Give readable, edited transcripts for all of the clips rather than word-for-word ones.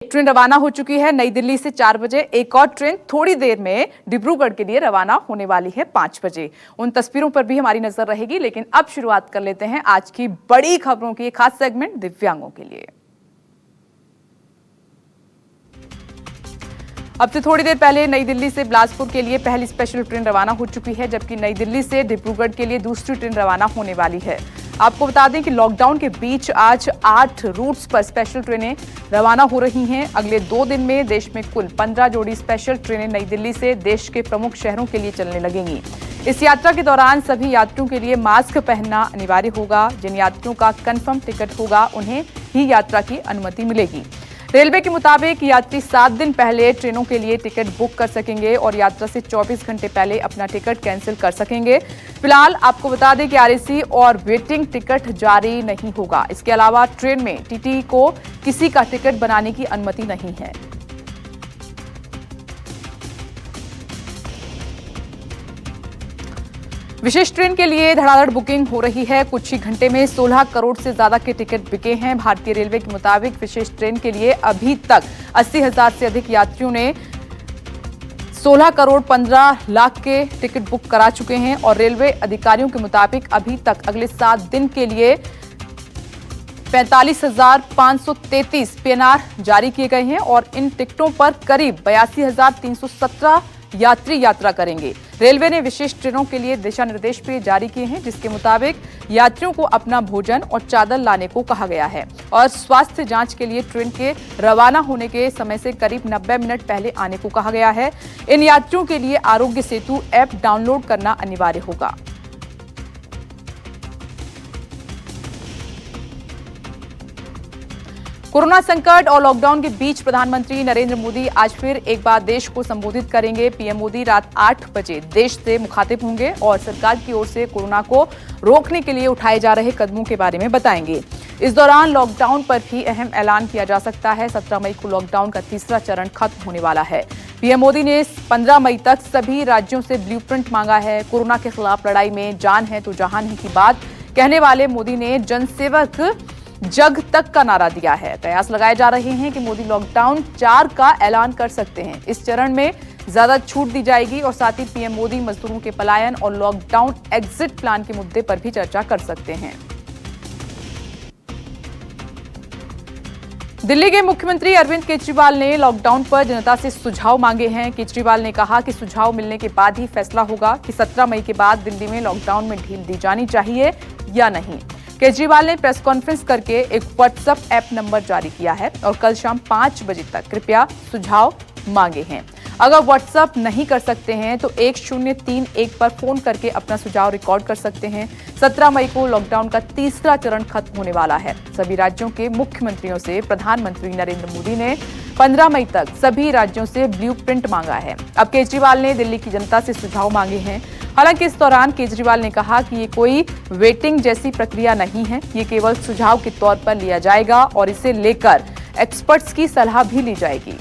Train रवाना हो चुकी है नई दिल्ली से 4 बजे। एक और ट्रेन थोड़ी देर में डिब्रूगढ़ के लिए रवाना होने वाली है 5 बजे। उन तस्वीरों पर भी हमारी नजर रहेगी, लेकिन अब शुरुआत कर लेते हैं आज की बड़ी खबरों की एक खास सेगमेंट दिव्यांगों के लिए। अब से थोड़ी देर पहले नई दिल्ली से बिलासपुर के लिए पहली स्पेशल ट्रेन रवाना हो चुकी है, जबकि नई दिल्ली से डिब्रूगढ़ के लिए दूसरी ट्रेन रवाना होने वाली है। आपको बता दें कि लॉकडाउन के बीच आज 8 रूट्स पर स्पेशल ट्रेनें रवाना हो रही हैं। अगले 2 दिन में देश में कुल 15 जोड़ी स्पेशल ट्रेनें नई दिल्ली से देश के प्रमुख शहरों के लिए चलने लगेंगी। इस यात्रा के दौरान सभी यात्रियों के लिए मास्क पहनना अनिवार्य होगा। जिन यात्रियों का कंफर्म टिकट होगा उन्हें ही यात्रा की अनुमति मिलेगी। रेलवे के मुताबिक यात्री 7 दिन पहले ट्रेनों के लिए टिकट बुक कर सकेंगे और यात्रा से 24 घंटे पहले अपना टिकट कैंसिल कर सकेंगे। फिलहाल आपको बता दें कि आरएसी और वेटिंग टिकट जारी नहीं होगा। इसके अलावा ट्रेन में टीटी को किसी का टिकट बनाने की अनुमति नहीं है। विशेष ट्रेन के लिए धड़ाधड़ बुकिंग हो रही है। कुछ ही घंटे में 16 करोड़ से ज्यादा के टिकट बिके हैं। भारतीय रेलवे के मुताबिक विशेष ट्रेन के लिए अभी तक 80,000 से अधिक यात्रियों ने 16 करोड़ 15 लाख के टिकट बुक करा चुके हैं और रेलवे अधिकारियों के मुताबिक अभी तक अगले 7 दिन के लिए 45,533 पीएनआर जारी किए गए हैं और इन टिकटों पर करीब 82,317 यात्री यात्रा करेंगे। रेलवे ने विशेष ट्रेनों के लिए दिशा निर्देश भी जारी किए हैं, जिसके मुताबिक यात्रियों को अपना भोजन और चादर लाने को कहा गया है और स्वास्थ्य जांच के लिए ट्रेन के रवाना होने के समय से करीब 90 मिनट पहले आने को कहा गया है। इन यात्रियों के लिए आरोग्य सेतु ऐप डाउनलोड करना अनिवार्य होगा। कोरोना संकट और लॉकडाउन के बीच प्रधानमंत्री नरेंद्र मोदी आज फिर एक बार देश को संबोधित करेंगे। पीएम मोदी रात 8 बजे देश से मुखातिब होंगे और सरकार की ओर से कोरोना को रोकने के लिए उठाए जा रहे कदमों के बारे में बताएंगे। इस दौरान लॉकडाउन पर भी अहम ऐलान किया जा सकता है। 17 मई को लॉकडाउन का तीसरा चरण खत्म होने वाला है। पीएम मोदी ने 15 मई तक सभी राज्यों से ब्लूप्रिंट मांगा है। कोरोना के खिलाफ लड़ाई में जान है तो जहान है की बात कहने वाले मोदी ने जनसेवक जग तक का नारा दिया है। कयास लगाए जा रहे हैं कि मोदी लॉकडाउन 4 का ऐलान कर सकते हैं। इस चरण में ज्यादा छूट दी जाएगी और साथ ही पीएम मोदी मजदूरों के पलायन और लॉकडाउन एग्जिट प्लान के मुद्दे पर भी चर्चा कर सकते हैं। दिल्ली के मुख्यमंत्री अरविंद केजरीवाल ने लॉकडाउन पर जनता से सुझाव मांगे हैं। केजरीवाल ने कहा कि सुझाव मिलने के बाद ही फैसला होगा कि 17 मई के बाद दिल्ली में लॉकडाउन में ढील दी जानी चाहिए या नहीं। केजरीवाल ने प्रेस कॉन्फ्रेंस करके एक व्हाट्सएप ऐप नंबर जारी किया है और कल शाम 5 बजे तक कृपया सुझाव मांगे हैं। अगर व्हाट्सएप नहीं कर सकते हैं तो 1031 पर फोन करके अपना सुझाव रिकॉर्ड कर सकते हैं। 17 मई को लॉकडाउन का तीसरा चरण खत्म होने वाला है। सभी राज्यों के मुख्यमंत्रियों से प्रधानमंत्री नरेंद्र मोदी ने 15 मई तक सभी राज्यों से ब्लूप्रिंट मांगा है। अब केजरीवाल ने दिल्ली की जनता से सुझाव मांगे हैं। हालांकि इस दौरान केजरीवाल ने कहा कि ये कोई वेटिंग जैसी प्रक्रिया नहीं है, ये केवल सुझाव के तौर पर लिया जाएगा और इसे लेकर एक्सपर्ट्स की सलाह भी ली जाएगी।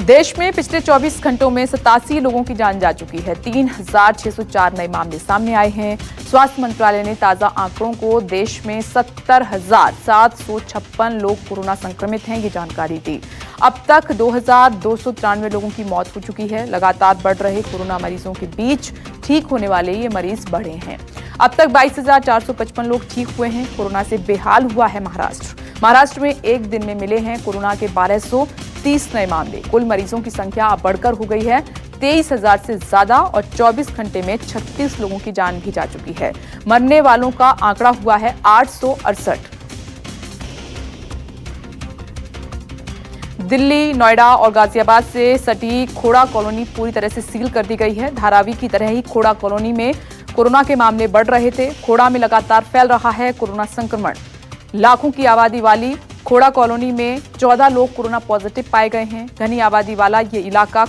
देश में पिछले 24 घंटों में 87 लोगों की जान जा चुकी है। 3,604 नए मामले सामने आए हैं। स्वास्थ्य मंत्रालय ने ताजा आंकड़ों को देश में 70,756 लोग कोरोना संक्रमित हैं, ये जानकारी दी। अब तक 2,293 लोगों की मौत हो चुकी है। लगातार बढ़ रहे कोरोना मरीजों के बीच ठीक होने वाले ये मरीज बढ़े हैं। अब तक 22,455 लोग ठीक हुए हैं। कोरोना से बेहाल हुआ है महाराष्ट्र में एक दिन में मिले हैं कोरोना के 1230 नए मामले। कुल मरीजों की संख्या अब बढ़कर हो गई है 23,000 से ज्यादा और 24 घंटे में 36 लोगों की जान भी जा चुकी है। मरने वालों का आंकड़ा हुआ है 868। दिल्ली, नोएडा और गाजियाबाद से सटी खोड़ा कॉलोनी पूरी तरह से सील कर दी गई है। धारावी की तरह ही खोड़ा कॉलोनी में कोरोना के मामले बढ़ रहे थे। खोड़ा में लगातार फैल रहा है कोरोना संक्रमण। लाखों की आबादी वाली खोड़ा कॉलोनी में 14 लोग कोरोना पॉजिटिव पाए गए हैं। घनी आबादी वाला ये इलाका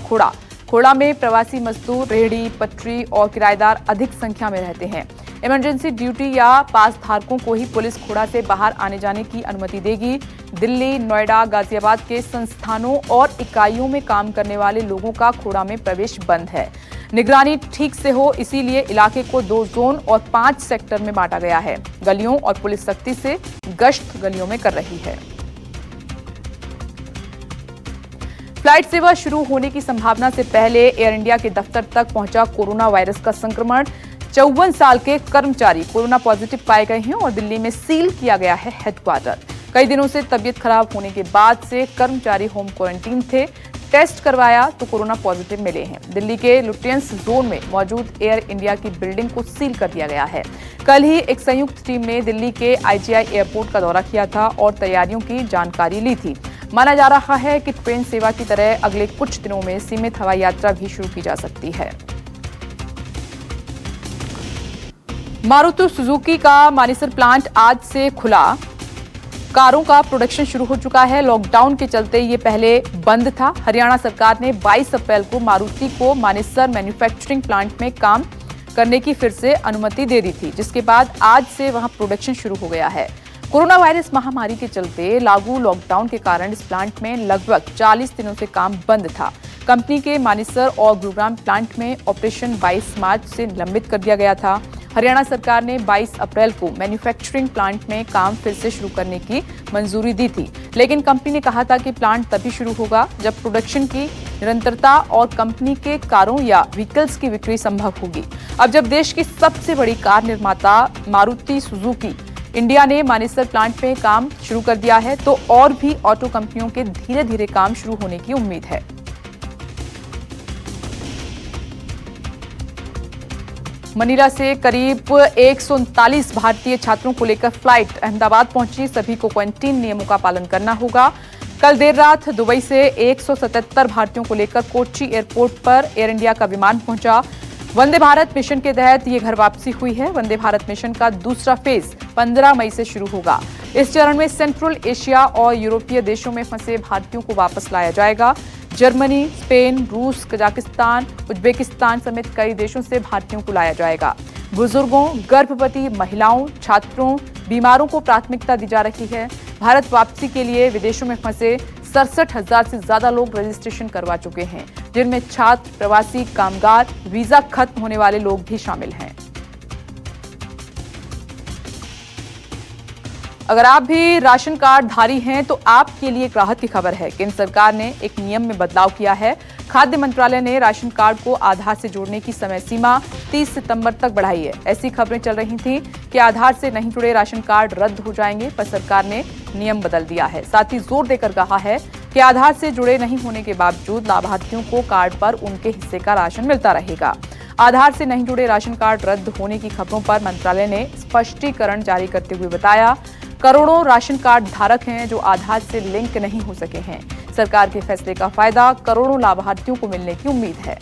खोड़ा में प्रवासी मजदूर, रेहड़ी पटरी और किराएदार अधिक संख्या में रहते हैं। इमरजेंसी ड्यूटी या पास धारकों को ही पुलिस खोड़ा से बाहर आने जाने की अनुमति देगी। दिल्ली, नोएडा, गाजियाबाद के संस्थानों और इकाइयों में काम करने वाले लोगों का खोड़ा में प्रवेश बंद है। निगरानी ठीक से हो, इसीलिए इलाके को 2 जोन और 5 सेक्टर में बांटा गया है। गलियों और पुलिस सख्ती से गश्त गलियों में कर रही है। फ्लाइट सेवा शुरू होने की संभावना से पहले एयर इंडिया के दफ्तर तक पहुंचा कोरोना वायरस का संक्रमण। 54 साल के कर्मचारी कोरोना पॉजिटिव पाए गए हैं और दिल्ली में सील किया गया है हेडक्वार्टर। कई दिनों से तबीयत खराब होने के बाद से कर्मचारी होम क्वारंटीन थे। टेस्ट करवाया तो कोरोना पॉजिटिव मिले हैं। दिल्ली के लुटियंस जोन में मौजूद एयर इंडिया की बिल्डिंग को सील कर दिया गया है। कल ही एक संयुक्त टीम ने दिल्ली के IGI एयरपोर्ट का दौरा किया था और तैयारियों की जानकारी ली थी। माना जा रहा है कि ट्रेन सेवा की तरह अगले कुछ दिनों में सीमित हवाई यात्रा भी शुरू की जा सकती है। मारुति सुजुकी का मानेसर प्लांट आज से खुला। कारों का प्रोडक्शन शुरू हो चुका है। लॉकडाउन के चलते ये पहले बंद था। हरियाणा सरकार ने 22 अप्रैल को मारुति को मानेसर मैन्युफैक्चरिंग प्लांट में काम करने की फिर से अनुमति दे दी थी, जिसके बाद आज से वहां प्रोडक्शन शुरू हो गया है। कोरोना वायरस महामारी के चलते लागू लॉकडाउन के कारण इस प्लांट में लगभग 40 दिनों से काम बंद था। कंपनी के मानेसर और गुरुग्राम प्लांट में ऑपरेशन 22 मार्च से निलंबित कर दिया गया था। हरियाणा सरकार ने 22 अप्रैल को मैन्युफैक्चरिंग प्लांट में काम फिर से शुरू करने की मंजूरी दी थी, लेकिन कंपनी ने कहा था कि प्लांट तभी शुरू होगा जब प्रोडक्शन की निरंतरता और कंपनी के कारों या व्हीकल्स की बिक्री संभव होगी। अब जब देश की सबसे बड़ी कार निर्माता मारुति सुजुकी इंडिया ने मानेसर प्लांट में काम शुरू कर दिया है, तो और भी ऑटो कंपनियों के धीरे धीरे काम शुरू होने की उम्मीद है। मनीला से करीब 139 भारतीय छात्रों को लेकर फ्लाइट अहमदाबाद पहुंची। सभी को क्वारंटीन नियमों का पालन करना होगा। कल देर रात दुबई से 177 भारतीयों को लेकर कोच्चि एयरपोर्ट पर एयर इंडिया का विमान पहुंचा। वंदे भारत मिशन के तहत ये घर वापसी हुई है। वंदे भारत मिशन का दूसरा फेज 15 मई से शुरू होगा। इस चरण में सेंट्रल एशिया और यूरोपीय देशों में फंसे भारतीयों को वापस लाया जाएगा। जर्मनी, स्पेन, रूस, कजाकिस्तान, उज्बेकिस्तान समेत कई देशों से भारतीयों को लाया जाएगा। बुजुर्गों, गर्भवती महिलाओं, छात्रों, बीमारों को प्राथमिकता दी जा रही है। भारत वापसी के लिए विदेशों में फंसे 67,000 से ज्यादा लोग रजिस्ट्रेशन करवा चुके हैं, जिनमें छात्र, प्रवासी कामगार, वीजा खत्म होने वाले लोग भी शामिल हैं। अगर आप भी राशन कार्ड धारी हैं तो आपके लिए एक राहत की खबर है। केंद्र सरकार ने एक नियम में बदलाव किया है। खाद्य मंत्रालय ने राशन कार्ड को आधार से जोड़ने की समय सीमा 30 सितंबर तक बढ़ाई है। ऐसी खबरें चल रही थीं कि आधार से नहीं जुड़े राशन कार्ड रद्द हो जाएंगे, पर सरकार ने नियम बदल दिया है। साथ ही जोर देकर कहा है कि आधार से जुड़े नहीं होने के बावजूद लाभार्थियों को कार्ड पर उनके हिस्से का राशन मिलता रहेगा। आधार से नहीं जुड़े राशन कार्ड रद्द होने की खबरों पर मंत्रालय ने स्पष्टीकरण जारी करते हुए बताया, करोड़ों राशन कार्ड धारक हैं जो आधार से लिंक नहीं हो सके हैं। सरकार के फैसले का फायदा करोड़ों लाभार्थियों को मिलने की उम्मीद है।